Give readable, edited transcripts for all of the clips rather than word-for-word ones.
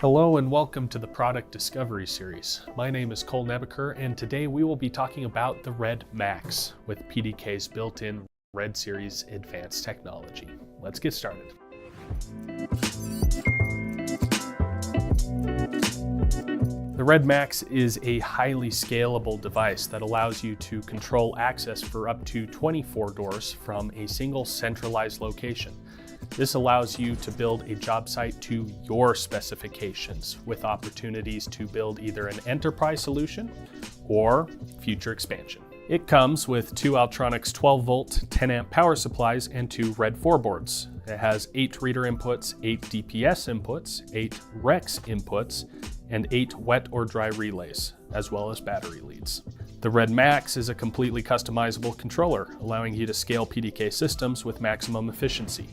Hello and welcome to the Product Discovery Series. My name is Cole Nebaker, and today we will be talking about the Red Max with PDK's built-in Red Series advanced technology. Let's get started. The Red Max is a highly scalable device that allows you to control access for up to 24 doors from a single centralized location. This allows you to build a job site to your specifications with opportunities to build either an enterprise solution or future expansion. It comes with two Altronics 12-volt 10-amp power supplies and two Red 4 boards. It has 8 reader inputs, 8 DPS inputs, 8 REX inputs, and 8 wet or dry relays, as well as battery leads. The Red Max is a completely customizable controller, allowing you to scale PDK systems with maximum efficiency.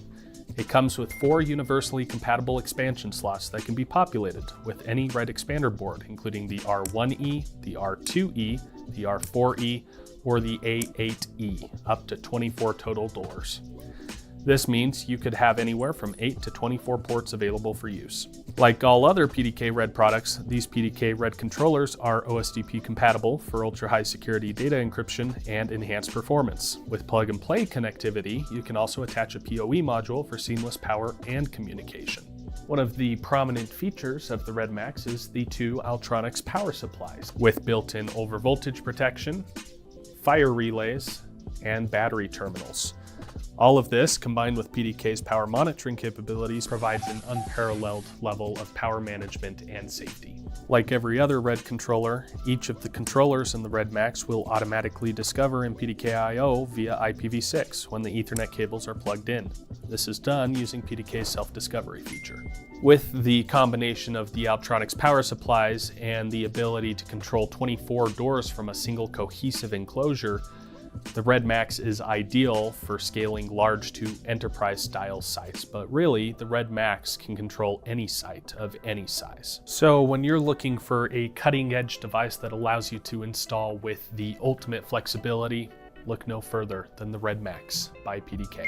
It comes with 4 universally compatible expansion slots that can be populated with any Red expander board, including the R1E, the R2E, the R4E, or the A8E, up to 24 total doors. This means you could have anywhere from 8 to 24 ports available for use. Like all other PDK Red products, these PDK Red controllers are OSDP compatible for ultra-high security data encryption and enhanced performance. With plug-and-play connectivity, you can also attach a PoE module for seamless power and communication. One of the prominent features of the Red Max is the 2 Altronics power supplies with built-in overvoltage protection, fire relays, and battery terminals. All of this, combined with PDK's power monitoring capabilities, provides an unparalleled level of power management and safety. Like every other Red controller, each of the controllers in the Red Max will automatically discover in PDK I/O via IPv6 when the Ethernet cables are plugged in. This is done using PDK's self-discovery feature. With the combination of the Altronics power supplies and the ability to control 24 doors from a single cohesive enclosure, the Red Max is ideal for scaling large to enterprise-style sites, but really, the Red Max can control any site of any size. So when you're looking for a cutting-edge device that allows you to install with the ultimate flexibility, look no further than the Red Max by PDK.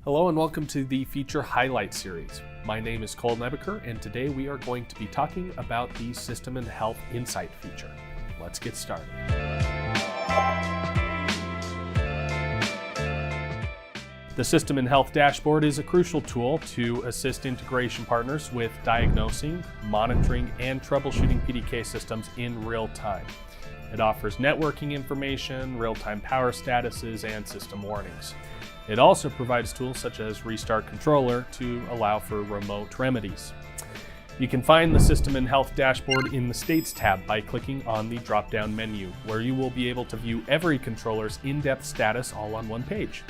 Hello and welcome to the Feature Highlight Series. My name is Cole Nebaker, and today we are going to be talking about the System and Health Insight feature. Let's get started. The System and Health Dashboard is a crucial tool to assist integration partners with diagnosing, monitoring, and troubleshooting PDK systems in real time. It offers networking information, real-time power statuses, and system warnings. It also provides tools such as Restart Controller to allow for remote remedies. You can find the System and Health Dashboard in the States tab by clicking on the drop-down menu, where you will be able to view every controller's in-depth status all on one page.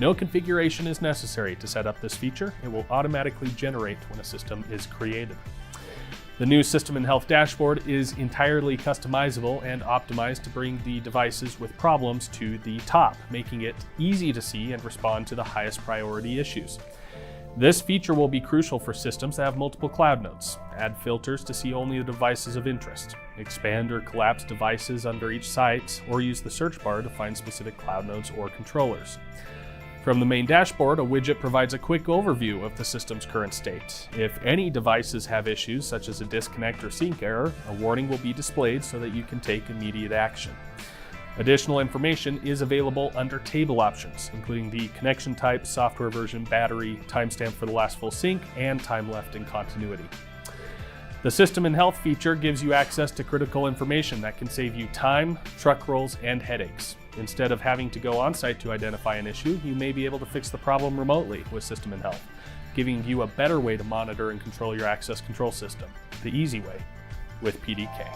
No configuration is necessary to set up this feature. It will automatically generate when a system is created. The new System and Health Dashboard is entirely customizable and optimized to bring the devices with problems to the top, making it easy to see and respond to the highest priority issues. This feature will be crucial for systems that have multiple cloud nodes. Add filters to see only the devices of interest. Expand or collapse devices under each site, or use the search bar to find specific cloud nodes or controllers. From the main dashboard, a widget provides a quick overview of the system's current state. If any devices have issues, such as a disconnect or sync error, a warning will be displayed so that you can take immediate action. Additional information is available under table options, including the connection type, software version, battery, timestamp for the last full sync, and time left in continuity. The System and Health feature gives you access to critical information that can save you time, truck rolls, and headaches. Instead of having to go on-site to identify an issue, you may be able to fix the problem remotely with System and Health, giving you a better way to monitor and control your access control system, the easy way, with PDK.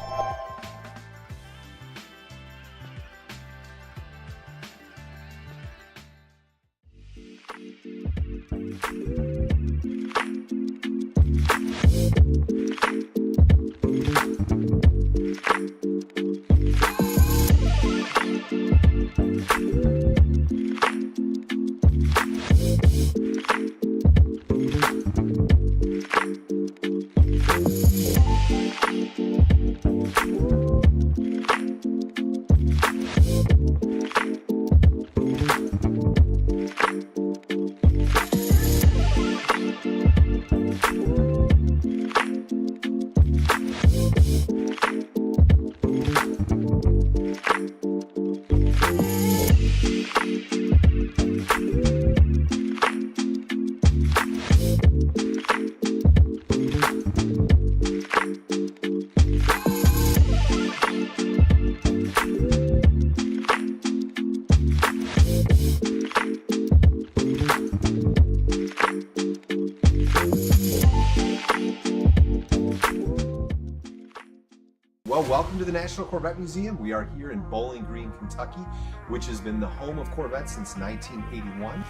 Well, welcome to the National Corvette Museum. We are here in Bowling Green, Kentucky, which has been the home of Corvettes since 1981.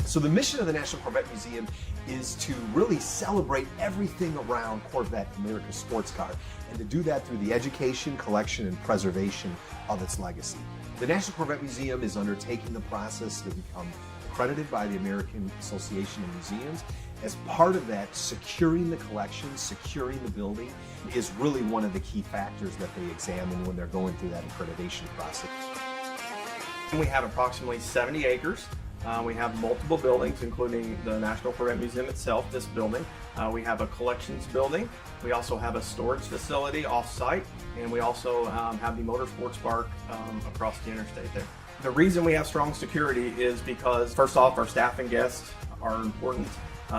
So the mission of the National Corvette Museum is to really celebrate everything around Corvette, America's sports car, and to do that through the education, collection, and preservation of its legacy. The National Corvette Museum is undertaking the process to become accredited by the American Association of Museums. As part of that, securing the collection, securing the building is really one of the key factors that they examine when they're going through that accreditation process. We have approximately 70 acres. We have multiple buildings, including the National Corvette Museum itself, this building. We have a collections building. We also have a storage facility off-site, and we also have the motorsports park across the interstate there. The reason we have strong security is because, first off, our staff and guests are important.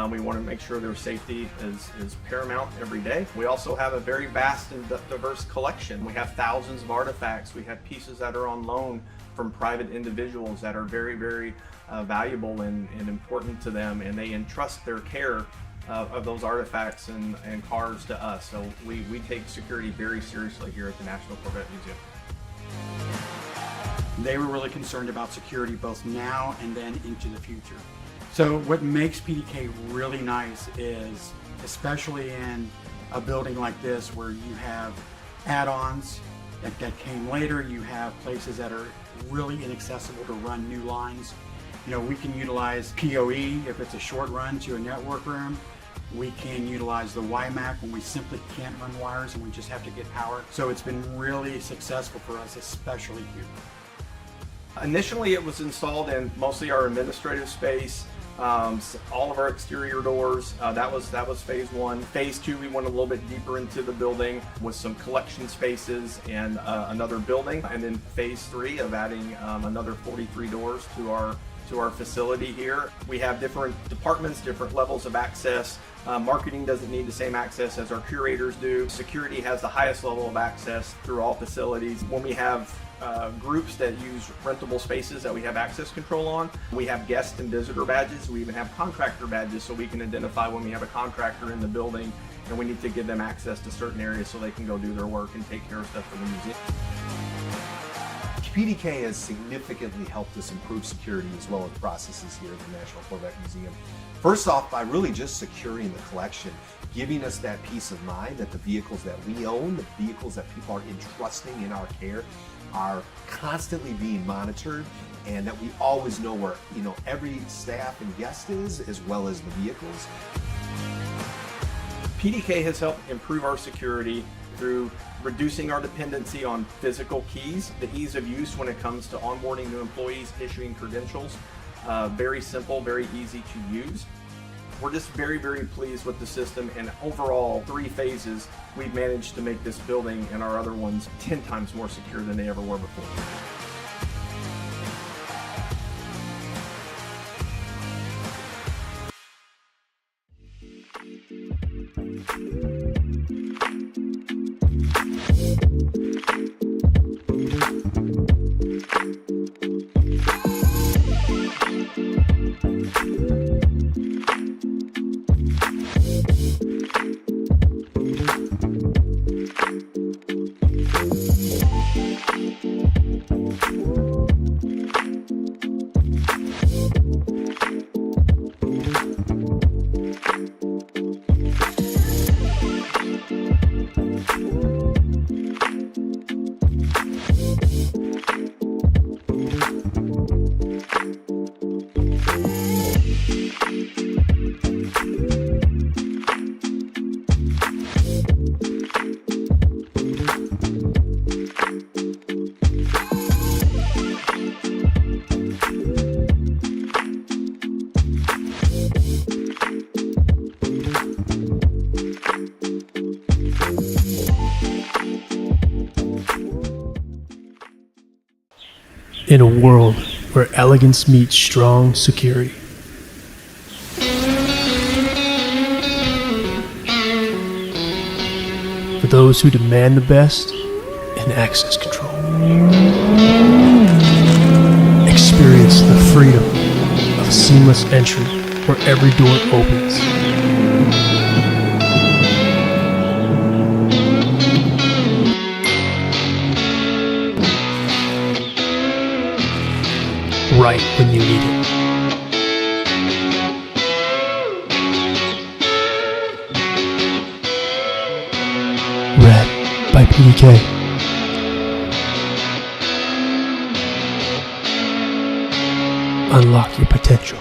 We want to make sure their safety is paramount every day. We also have a very vast and diverse collection. We have thousands of artifacts. We have pieces that are on loan from private individuals that are very, very valuable and important to them, and they entrust their care of those artifacts and cars to us. So we take security very seriously here at the National Corvette Museum. They were really concerned about security both now and then into the future. So what makes PDK really nice is, especially in a building like this where you have add-ons that came later, you have places that are really inaccessible to run new lines. You know, we can utilize PoE if it's a short run to a network room. We can utilize the WiMAC when we simply can't run wires and we just have to get power. So it's been really successful for us, especially here. Initially, it was installed in mostly our administrative space, all of our exterior doors. That was phase one. Phase two, we went a little bit deeper into the building with some collection spaces and another building. And then phase three of adding another 43 doors to our facility here. We have different departments, different levels of access. Marketing doesn't need the same access as our curators do. Security has the highest level of access through all facilities. When we have groups that use rentable spaces that we have access control on, we have guest and visitor badges. We even have contractor badges, so we can identify when we have a contractor in the building and we need to give them access to certain areas so they can go do their work and take care of stuff for the museum. PDK has significantly helped us improve security as well as processes here at the National Corvette Museum. First off, by really just securing the collection, giving us that peace of mind that the vehicles that we own, the vehicles that people are entrusting in our care, are constantly being monitored, and that we always know where every staff and guest is, as well as the vehicles. PDK has helped improve our security through reducing our dependency on physical keys, the ease of use when it comes to onboarding new employees, issuing credentials. Very simple, very easy to use. We're just very, very pleased with the system, and overall, 3 phases, we've managed to make this building and our other ones 10 times more secure than they ever were before. In a world where elegance meets strong security, for those who demand the best in access control, experience the freedom of seamless entry where every door opens. Right when you need it. Red by PDK. Unlock your potential.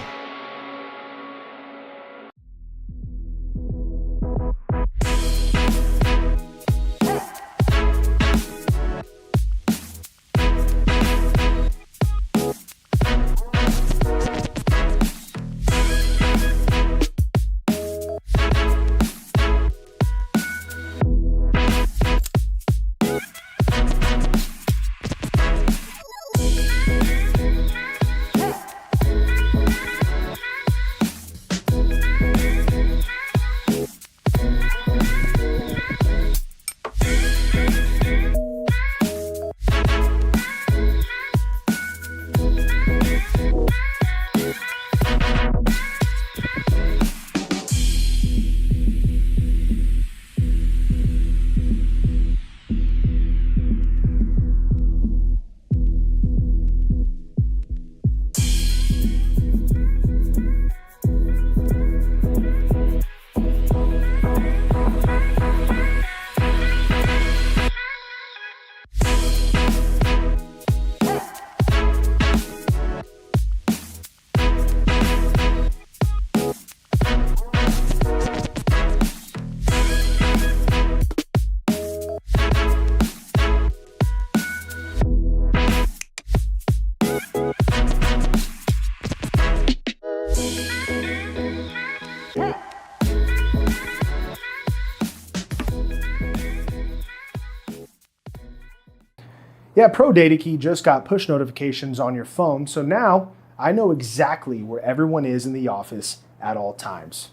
Yeah, Pro Data Key just got push notifications on your phone, so now I know exactly where everyone is in the office at all times.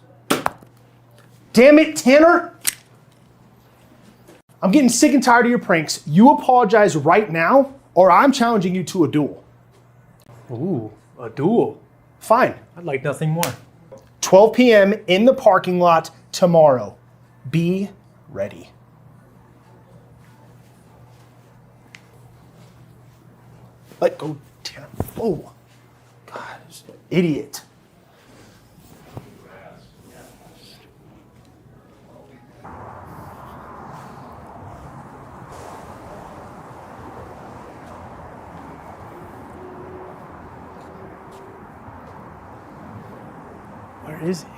Damn it, Tanner! I'm getting sick and tired of your pranks. You apologize right now, or I'm challenging you to a duel. Ooh, a duel. Fine. I'd like nothing more. 12 p.m. in the parking lot tomorrow. Be ready. Let go, Tanner. Oh, God, this idiot. Where is he?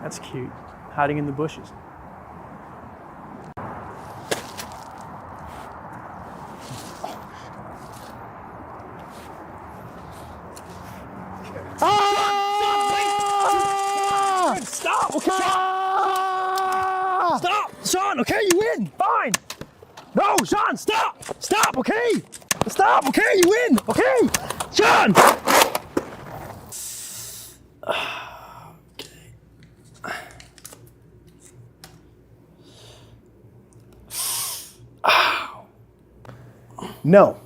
That's cute. Hiding in the bushes. Stop! Okay. Stop! Sean, okay, you win! Fine! No, Sean, stop! Stop, okay? Stop, okay, you win! Okay? Sean! No,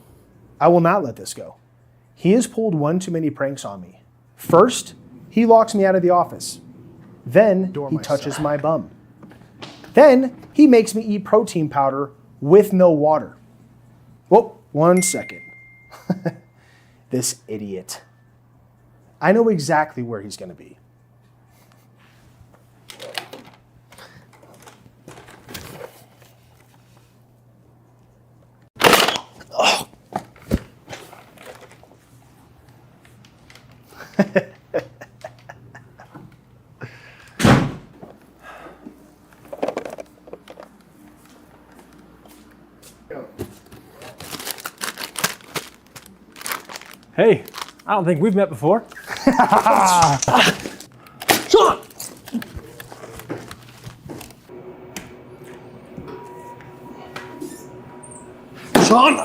I will not let this go. He has pulled one too many pranks on me. First, he locks me out of the office. Then he touches my bum. Then he makes me eat protein powder with no water. Whoa, 1 second. This idiot. I know exactly where he's going to be. Hey, I don't think we've met before. Sean! Sean!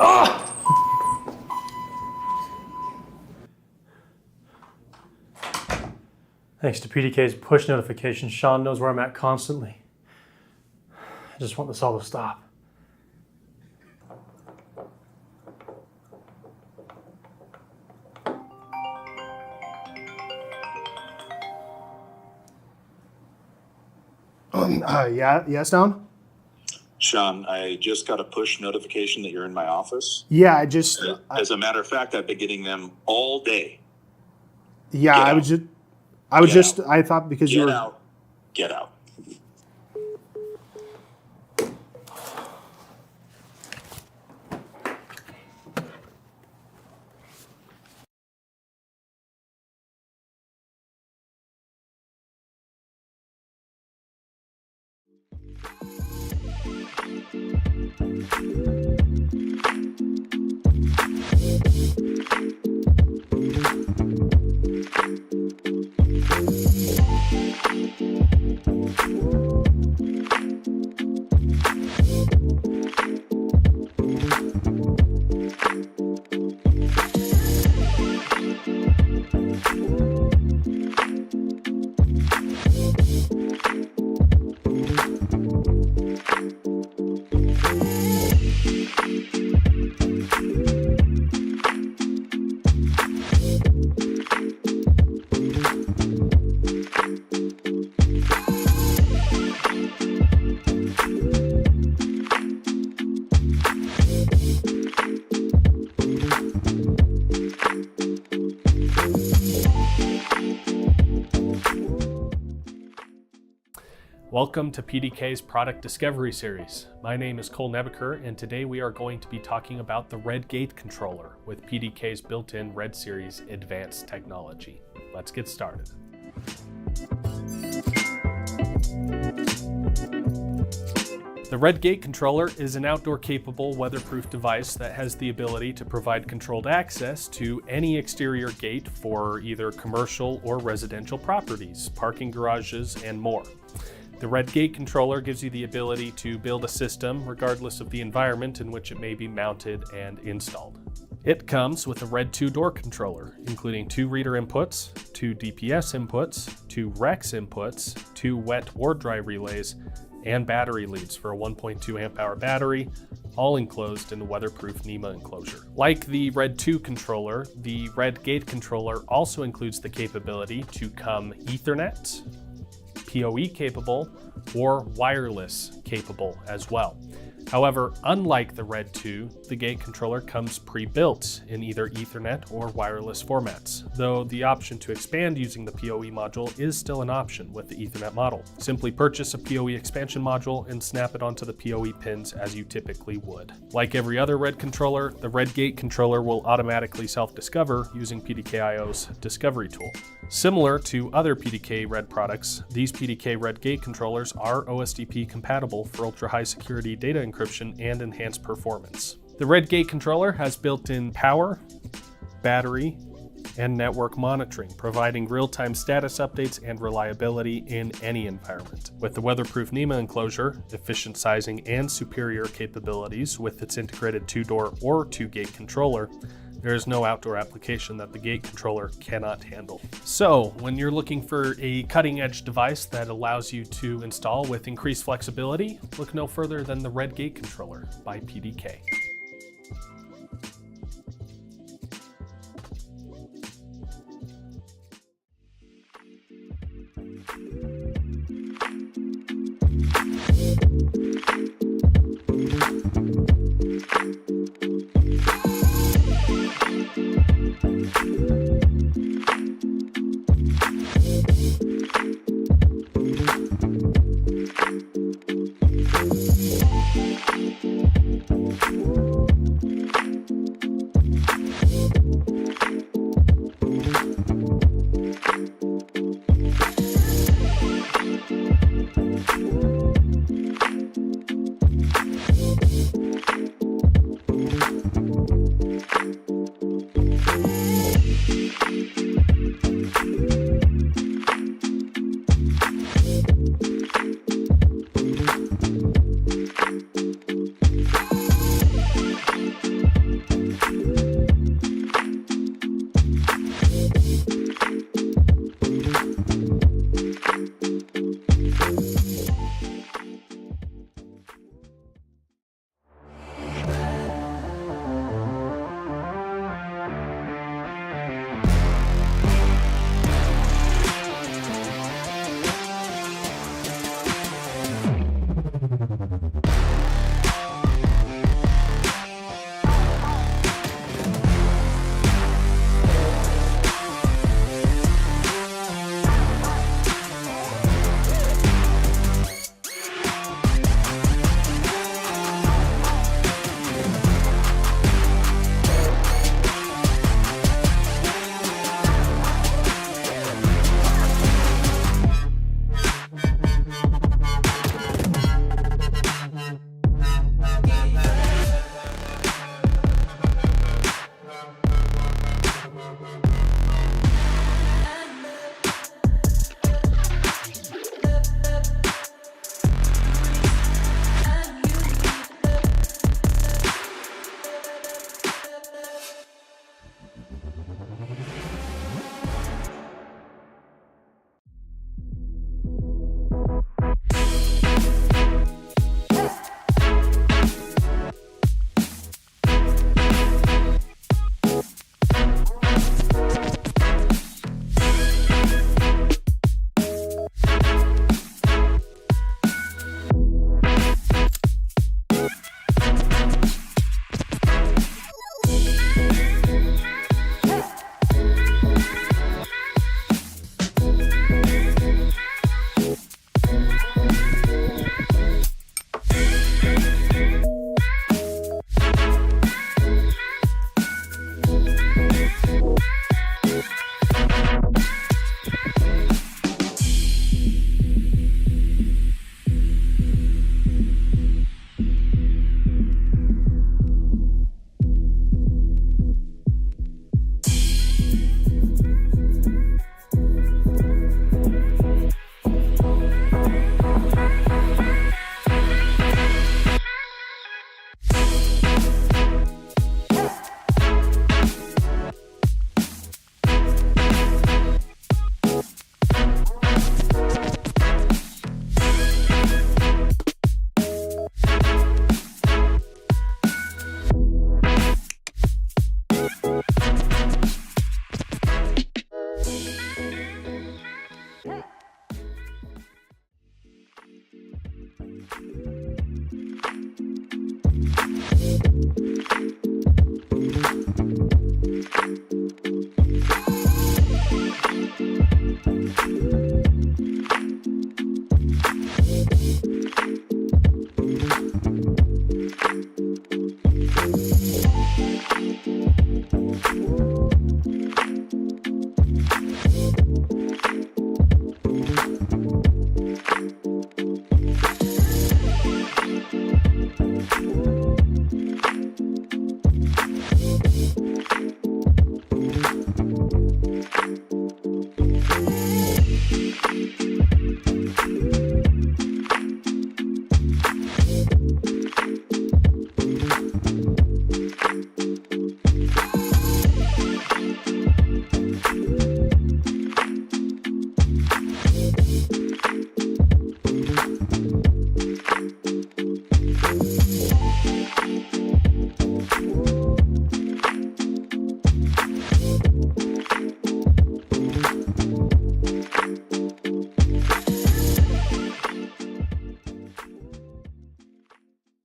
Thanks to PDK's push notifications, Sean knows where I'm at constantly. I just want this all to stop. Yes, Don? Sean, I just got a push notification that you're in my office. Yeah, As a matter of fact, I've been getting them all day. Yeah, Get I out. was Get just, I thought because you Get were. out. Get out. Welcome to PDK's Product Discovery Series. My name is Cole Nebeker, and today we are going to be talking about the Red Gate controller with PDK's built-in Red Series advanced technology. Let's get started. The Red Gate Controller is an outdoor-capable, weatherproof device that has the ability to provide controlled access to any exterior gate for either commercial or residential properties, parking garages, and more. The Red Gate Controller gives you the ability to build a system regardless of the environment in which it may be mounted and installed. It comes with a Red 2 door controller, including 2 reader inputs, 2 DPS inputs, 2 REX inputs, 2 wet or dry relays, and battery leads for a 1.2 amp hour battery, all enclosed in a weatherproof NEMA enclosure. Like the Red 2 controller, the Red Gate controller also includes the capability to come Ethernet, PoE capable, or wireless capable as well. However, unlike the Red 2, the Gate controller comes pre-built in either Ethernet or wireless formats, though the option to expand using the PoE module is still an option with the Ethernet model. Simply purchase a PoE expansion module and snap it onto the PoE pins as you typically would. Like every other Red controller, the Red Gate controller will automatically self-discover using PDK.io's discovery tool. Similar to other PDK Red products, these PDK Red Gate controllers are OSDP compatible for ultra-high security data encryption and enhanced performance. The Red Gate controller has built-in power, battery, and network monitoring, providing real-time status updates and reliability in any environment. With the weatherproof NEMA enclosure, efficient sizing, and superior capabilities with its integrated 2-door or 2-gate controller, there is no outdoor application that the Gate controller cannot handle. So, when you're looking for a cutting-edge device that allows you to install with increased flexibility, look no further than the Red Gate controller by PDK.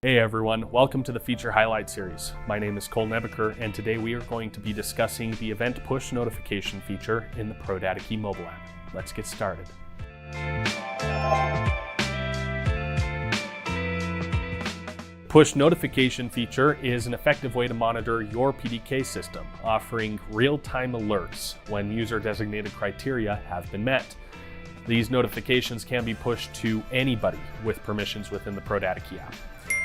Hey everyone, welcome to the Feature Highlight Series. My name is Cole Nebeker, and today we are going to be discussing the event push notification feature in the PDK mobile app. Let's get started. Push notification feature is an effective way to monitor your PDK system, offering real-time alerts when user-designated criteria have been met. These notifications can be pushed to anybody with permissions within the PDK app.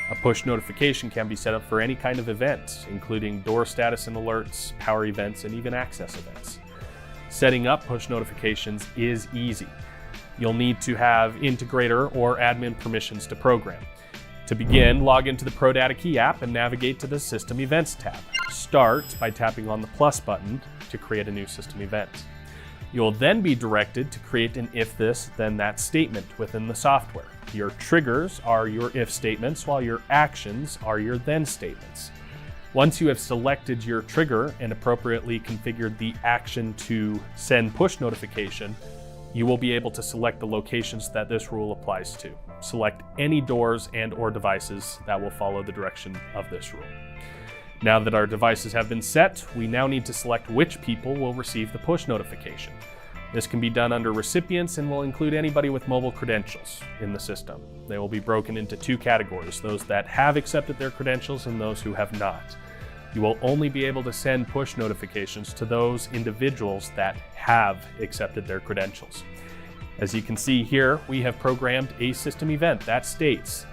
A push notification can be set up for any kind of events, including door status and alerts, power events, and even access events. Setting up push notifications is easy. You'll need to have integrator or admin permissions to program. To begin, log into the PDK app and navigate to the System Events tab. Start by tapping on the plus button to create a new system event. You'll then be directed to create an if this, then that statement within the software. Your triggers are your if statements, while your actions are your then statements. Once you have selected your trigger and appropriately configured the action to send push notification, you will be able to select the locations that this rule applies to. Select any doors and or devices that will follow the direction of this rule. Now that our devices have been set, we now need to select which people will receive the push notification. This can be done under recipients and will include anybody with mobile credentials in the system. They will be broken into two categories, those that have accepted their credentials and those who have not. You will only be able to send push notifications to those individuals that have accepted their credentials. As you can see here, we have programmed a system event that states,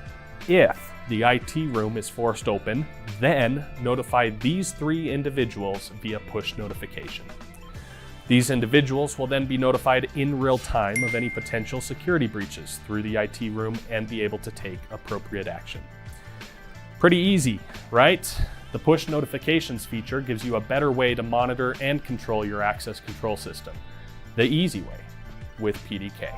if the IT room is forced open, then notify these three individuals via push notification. These individuals will then be notified in real time of any potential security breaches through the IT room and be able to take appropriate action. Pretty easy, right? The push notifications feature gives you a better way to monitor and control your access control system. The easy way with PDK.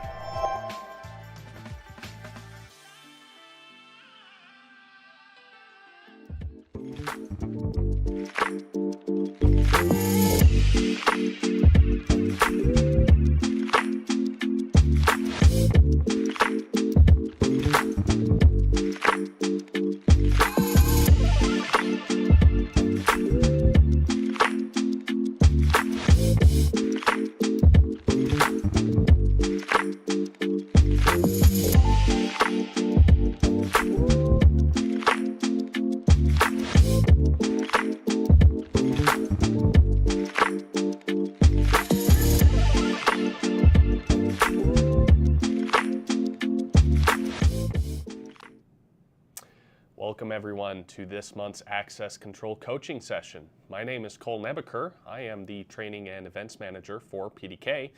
Welcome everyone to this month's Access Control Coaching Session. My name is Cole Nebeker. I am the Training and Events Manager for PDK.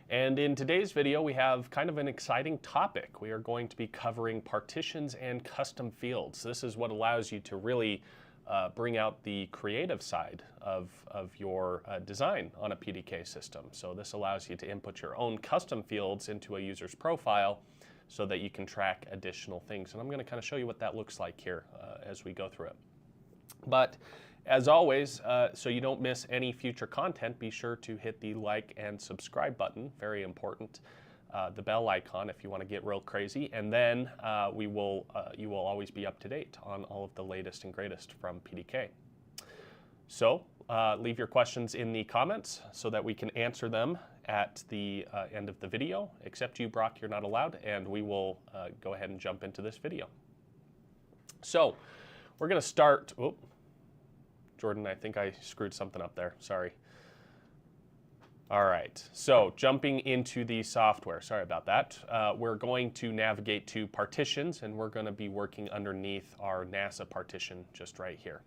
And in today's video, we have kind of an exciting topic. We are going to be covering partitions and custom fields. This is what allows you to really bring out the creative side of your design on a PDK system. So this allows you to input your own custom fields into a user's profile so that you can track additional things. And I'm going to kind of show you what that looks like here as we go through it. But as always, so you don't miss any future content, be sure to hit the like and subscribe button, very important. The bell icon if you want to get real crazy, and then you will always be up to date on all of the latest and greatest from PDK. So leave your questions in the comments so that we can answer them at the end of the video. Except you, Brock, you're not allowed, and we will go ahead and jump into this video. So we're going to start. Oh, Jordan, I think I screwed something up there. Sorry. All right, so jumping into the software, sorry about that. We're going to navigate to partitions, and we're going to be working underneath our NASA partition just right here.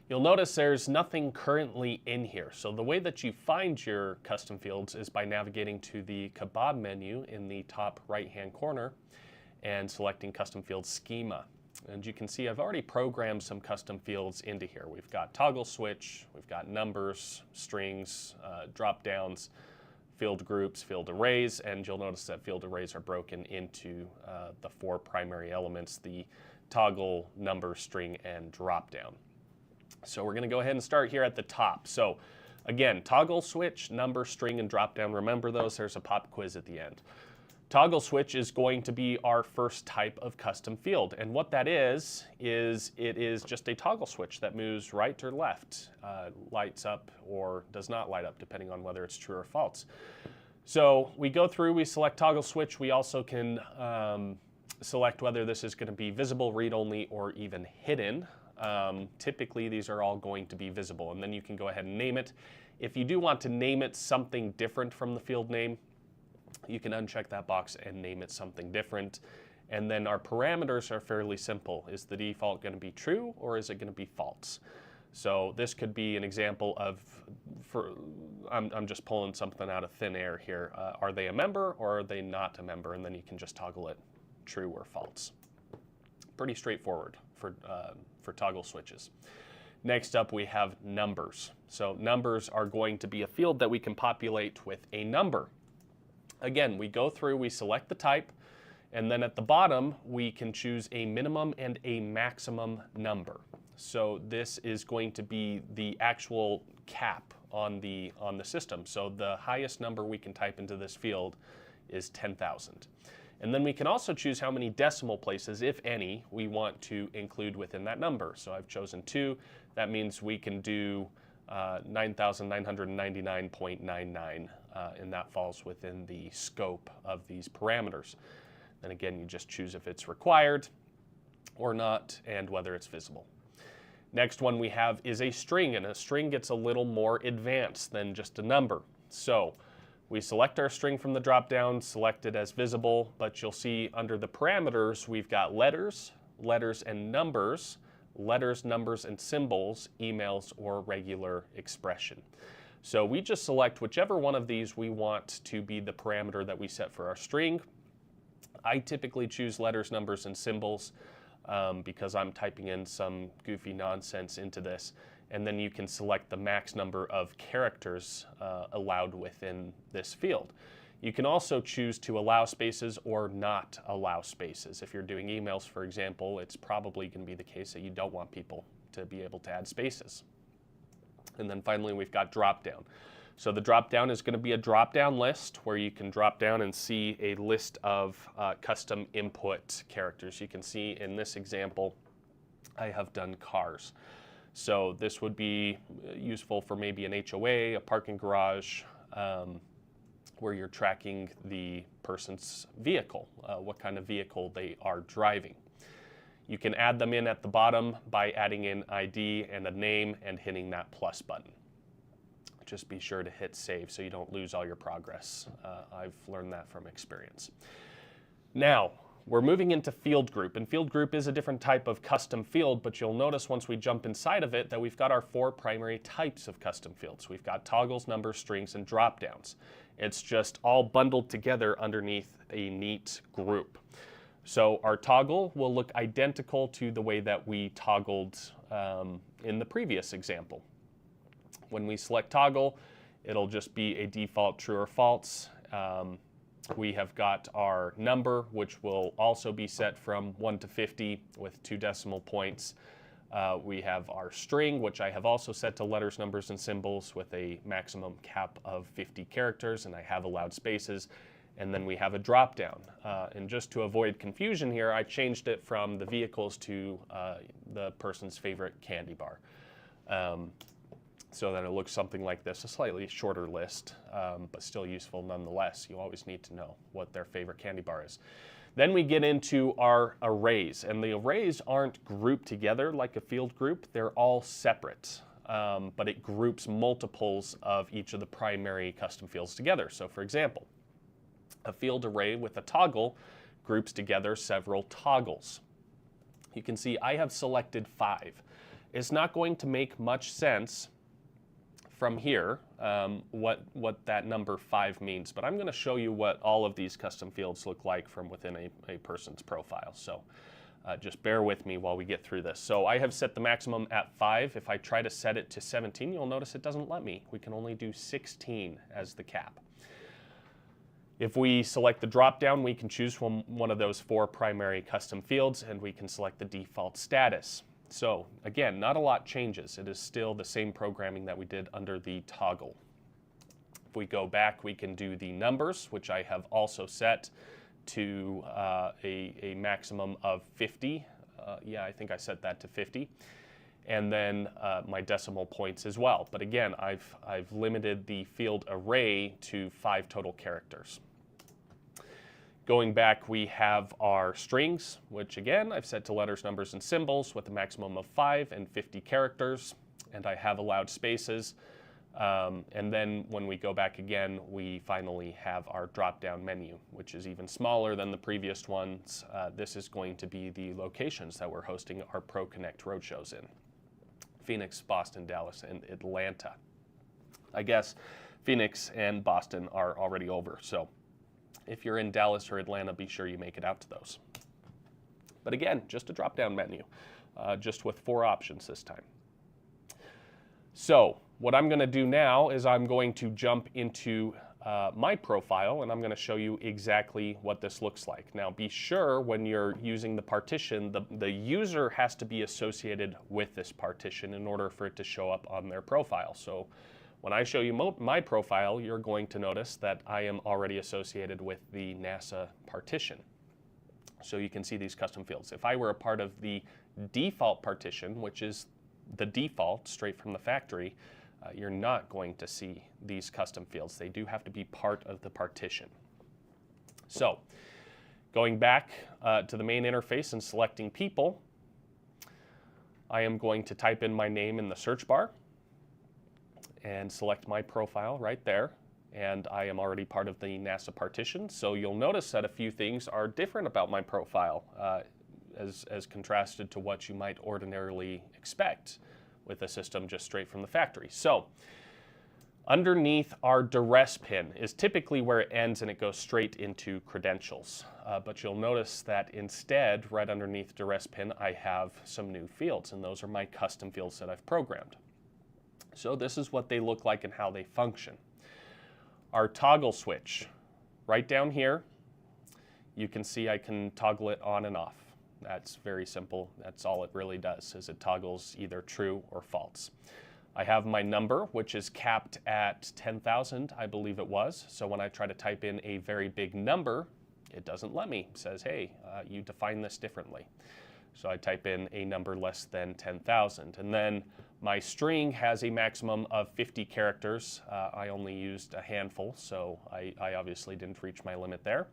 You'll notice there's nothing currently in here. So the way that you find your custom fields is by navigating to the kebab menu in the top right-hand corner and selecting Custom Field Schema. And you can see I've already programmed some custom fields into here. We've got toggle switch, we've got numbers, strings, drop downs, field groups, field arrays, and you'll notice that field arrays are broken into the four primary elements, the toggle, number, string, and drop down. So we're going to go ahead and start here at the top. So again, toggle switch, number, string, and drop down. Remember those, there's a pop quiz at the end. Toggle switch is going to be our first type of custom field. And what that is it is just a toggle switch that moves right or left, lights up or does not light up, depending on whether it's true or false. So we go through, we select toggle switch. We also can select whether this is going to be visible, read-only, or even hidden. Typically, these are all going to be visible, and then you can go ahead and name it. If you do want to name it something different from the field name, you can uncheck that box and name it something different. And then our parameters are fairly simple. Is the default going to be true or is it going to be false? So this could be an example of, I'm just pulling something out of thin air here. Are they a member or are they not a member? And then you can just toggle it true or false. Pretty straightforward for toggle switches. Next up, we have numbers. So numbers are going to be a field that we can populate with a number. Again, we go through, we select the type, and then at the bottom, we can choose a minimum and a maximum number. So this is going to be the actual cap on the system. So the highest number we can type into this field is 10,000. And then we can also choose how many decimal places, if any, we want to include within that number. So I've chosen 2. That means we can do 9,999.99, and that falls within the scope of these parameters. And again, you just choose if it's required or not and whether it's visible. Next one we have is a string, and a string gets a little more advanced than just a number. So we select our string from the drop-down, select it as visible, but you'll see under the parameters we've got letters, letters and numbers, letters, numbers, and symbols, emails, or regular expression. So we just select whichever one of these we want to be the parameter that we set for our string. I typically choose letters, numbers, and symbols because I'm typing in some goofy nonsense into this. And then you can select the max number of characters allowed within this field. You can also choose to allow spaces or not allow spaces. If you're doing emails, for example, it's probably going to be the case that you don't want people to be able to add spaces. And then finally, we've got drop-down. So the drop-down is going to be a drop-down list where you can drop down and see a list of custom input characters. You can see in this example, I have done cars. So this would be useful for maybe an HOA, a parking garage, where you're tracking the person's vehicle, what kind of vehicle they are driving. You can add them in at the bottom by adding in ID and a name and hitting that plus button. Just be sure to hit save so you don't lose all your progress. I've learned that from experience. Now, we're moving into field group, and field group is a different type of custom field, but you'll notice once we jump inside of it that we've got our 4 primary types of custom fields. We've got toggles, numbers, strings, and drop-downs. It's just all bundled together underneath a neat group. So our toggle will look identical to the way that we toggled in the previous example. When we select toggle, it'll just be a default true or false. We have got our number, which will also be set from 1 to 50 with 2 decimal points. We have our string, which I have also set to letters, numbers, and symbols with a maximum cap of 50 characters, and I have allowed spaces. And then we have a drop-down. And just to avoid confusion here, I changed it from the vehicles to the person's favorite candy bar. So that it looks something like this, a slightly shorter list, but still useful nonetheless. You always need to know what their favorite candy bar is. Then we get into our arrays, and the arrays aren't grouped together like a field group. They're all separate, but it groups multiples of each of the primary custom fields together. So for example, a field array with a toggle groups together several toggles. You can see I have selected 5. It's not going to make much sense from here what that number 5 means, but I'm going to show you what all of these custom fields look like from within a person's profile. So just bear with me while we get through this. So I have set the maximum at 5. If I try to set it to 17, you'll notice it doesn't let me. We can only do 16 as the cap. If we select the drop-down, we can choose from one of those 4 primary custom fields, and we can select the default status. So again, not a lot changes. It is still the same programming that we did under the toggle. If we go back, we can do the numbers, which I have also set to a maximum of 50. Yeah, I think I set that to 50. And then my decimal points as well. But again, I've limited the field array to 5 total characters. Going back, we have our strings, which again, I've set to letters, numbers, and symbols with a maximum of 5 and 50 characters. And I have allowed spaces. And then when we go back again, we finally have our drop-down menu, which is even smaller than the previous ones. This is going to be the locations that we're hosting our ProConnect roadshows in: Phoenix, Boston, Dallas, and Atlanta. I guess Phoenix and Boston are already over, so if you're in Dallas or Atlanta, be sure you make it out to those. But again, just a drop-down menu, just with 4 options this time. So what I'm going to do now is I'm going to jump into my profile, and I'm going to show you exactly what this looks like. Now, be sure when you're using the partition, the user has to be associated with this partition in order for it to show up on their profile. So when I show you my profile, you're going to notice that I am already associated with the NASA partition. So you can see these custom fields. If I were a part of the default partition, which is the default straight from the factory, you're not going to see these custom fields. They do have to be part of the partition. So going back to the main interface and selecting people, I am going to type in my name in the search bar and select my profile right there. And I am already part of the NASA partition. So you'll notice that a few things are different about my profile as contrasted to what you might ordinarily expect with a system just straight from the factory. So underneath our duress pin is typically where it ends and it goes straight into credentials. But you'll notice that instead, right underneath duress pin, I have some new fields, and those are my custom fields that I've programmed. So this is what they look like and how they function. Our toggle switch, right down here, you can see I can toggle it on and off. That's very simple. That's all it really does, is it toggles either true or false. I have my number, which is capped at 10,000, I believe it was. So when I try to type in a very big number, it doesn't let me. It says, hey, you define this differently. So I type in a number less than 10,000. And then my string has a maximum of 50 characters. I only used a handful, so I obviously didn't reach my limit there.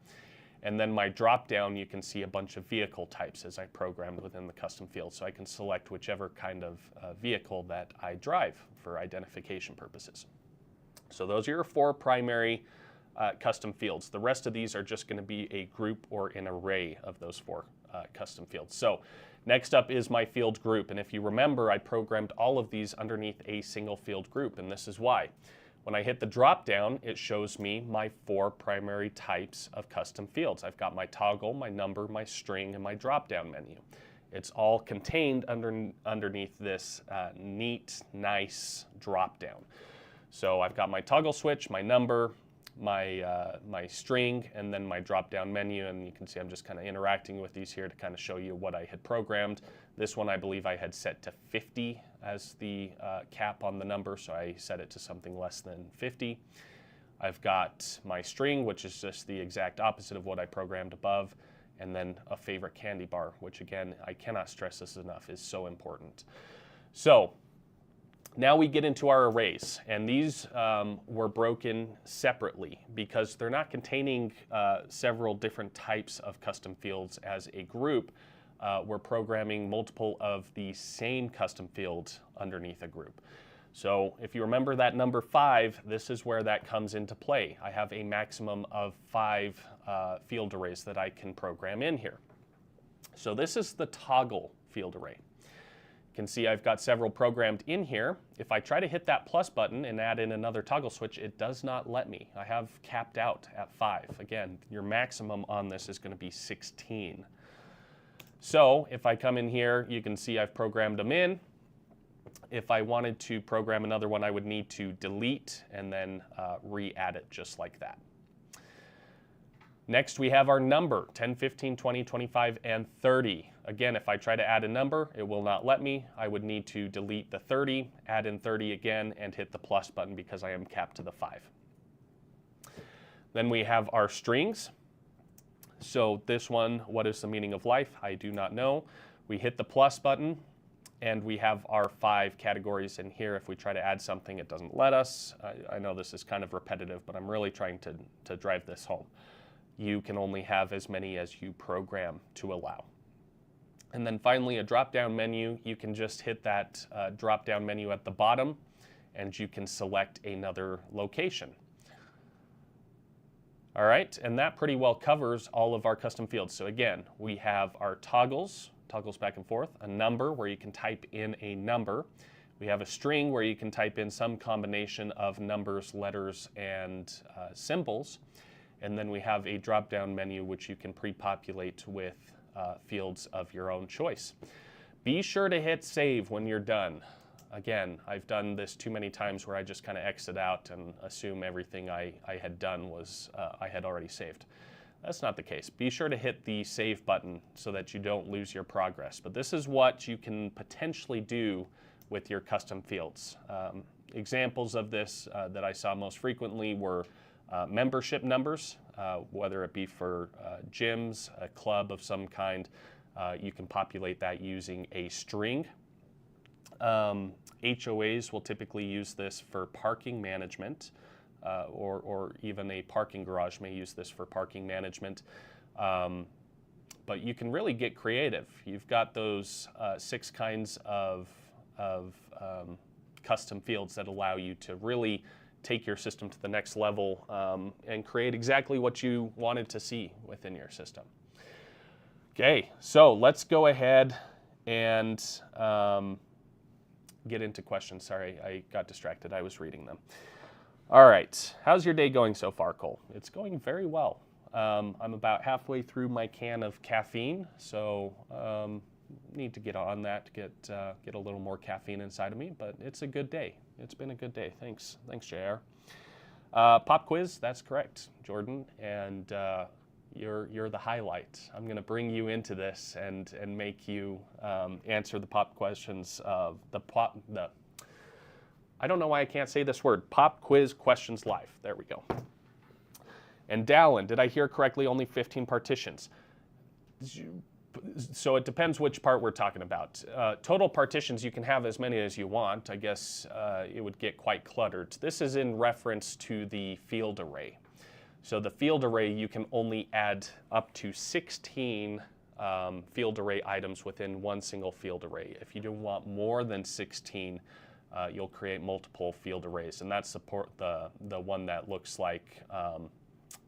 And then my drop-down, you can see a bunch of vehicle types as I programmed within the custom field. So I can select whichever kind of vehicle that I drive for identification purposes. So those are your 4 primary custom fields. The rest of these are just going to be a group or an array of those 4 custom fields. So next up is my field group. And if you remember, I programmed all of these underneath a single field group, and this is why. When I hit the drop down, it shows me my 4 primary types of custom fields. I've got my toggle, my number, my string, and my drop down menu. It's all contained underneath this neat, nice drop down. So I've got my toggle switch, my number, my string, and then my drop down menu. And you can see I'm just kind of interacting with these here to kind of show you what I had programmed. This one I believe I had set to 50 as the cap on the number, so I set it to something less than 50. I've got my string, which is just the exact opposite of what I programmed above, and then a favorite candy bar, which again, I cannot stress this enough, is so important. So now we get into our arrays, and these were broken separately because they're not containing several different types of custom fields as a group. We're programming multiple of the same custom field underneath a group. So if you remember that number 5, this is where that comes into play. I have a maximum of 5 field arrays that I can program in here. So this is the toggle field array. You can see I've got several programmed in here. If I try to hit that plus button and add in another toggle switch, it does not let me. I have capped out at 5. Again, your maximum on this is going to be 16. So if I come in here, you can see I've programmed them in. If I wanted to program another one, I would need to delete and then re-add it just like that. Next, we have our number, 10, 15, 20, 25, and 30. Again, if I try to add a number, it will not let me. I would need to delete the 30, add in 30 again, and hit the plus button because I am capped to the 5. Then we have our strings. So this one, what is the meaning of life? I do not know. We hit the plus button, and we have our 5 categories in here. If we try to add something, it doesn't let us. I know this is kind of repetitive, but I'm really trying to drive this home. You can only have as many as you program to allow. And then finally, a drop-down menu. You can just hit that drop-down menu at the bottom, and you can select another location. All right, and that pretty well covers all of our custom fields. So again, we have our toggles back and forth, a number where you can type in a number. We have a string where you can type in some combination of numbers, letters, and symbols. And then we have a drop-down menu which you can pre-populate with fields of your own choice. Be sure to hit save when you're done. Again, I've done this too many times where I just kind of exit out and assume everything I had done was I had already saved. That's not the case. Be sure to hit the save button so that you don't lose your progress. But this is what you can potentially do with your custom fields. Examples of this that I saw most frequently were membership numbers, whether it be for gyms, a club of some kind. You can populate that using a string. HOAs will typically use this for parking management, or even a parking garage may use this for parking management. But you can really get creative. You've got those 6 kinds of custom fields that allow you to really take your system to the next level and create exactly what you wanted to see within your system. Okay, so let's go ahead and get into questions. Sorry, I got distracted. I was reading them. All right, how's your day going so far, Cole? It's going very well. I'm about halfway through my can of caffeine, so need to get on that to get a little more caffeine inside of me, but it's a good day. It's been a good day. Thanks, JR. Pop quiz, that's correct, Jordan, and you're the highlight. I'm going to bring you into this and make you answer the pop questions of the I don't know why I can't say this word. Pop quiz questions live. There we go. And Dallin, did I hear correctly? Only 15 partitions. So it depends which part we're talking about. Total partitions, you can have as many as you want. I guess it would get quite cluttered. This is in reference to the field array. So the field array, you can only add up to 16 field array items within one single field array. If you do want more than 16, you'll create multiple field arrays, and that's the one that looks like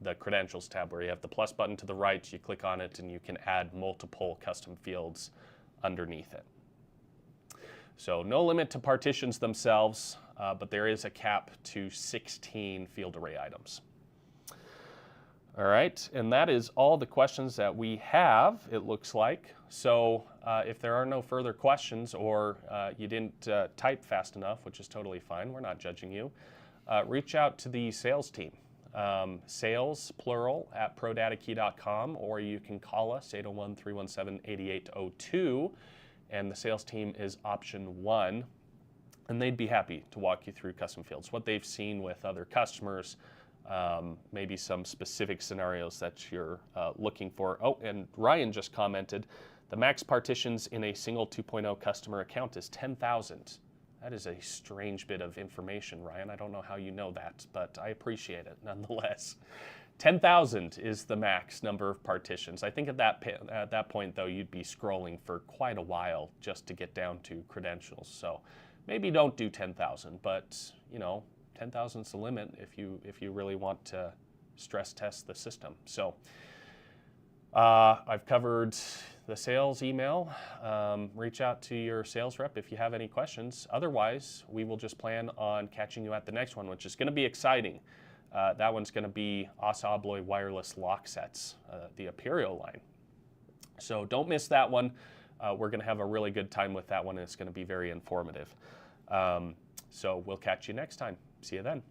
the credentials tab where you have the plus button to the right, you click on it, and you can add multiple custom fields underneath it. So no limit to partitions themselves, but there is a cap to 16 field array items. All right, and that is all the questions that we have, it looks like. So if there are no further questions, or you didn't type fast enough, which is totally fine, we're not judging you, reach out to the sales team. Sales, plural, at prodatakey.com, or you can call us, 801-317-8802, and the sales team is option 1, and they'd be happy to walk you through custom fields, what they've seen with other customers, maybe some specific scenarios that you're looking for. Oh, and Ryan just commented, the max partitions in a single 2.0 customer account is 10,000. That is a strange bit of information, Ryan. I don't know how you know that, but I appreciate it nonetheless. 10,000 is the max number of partitions. I think at that point, though, you'd be scrolling for quite a while just to get down to credentials. So maybe don't do 10,000, but 10,000 is the limit if you really want to stress test the system. So I've covered the sales email. Reach out to your sales rep if you have any questions. Otherwise, we will just plan on catching you at the next one, which is going to be exciting. That one's going to be Assa Abloy wireless lock sets, the Imperial line. So don't miss that one. We're going to have a really good time with that one, and it's going to be very informative. So we'll catch you next time. See you then.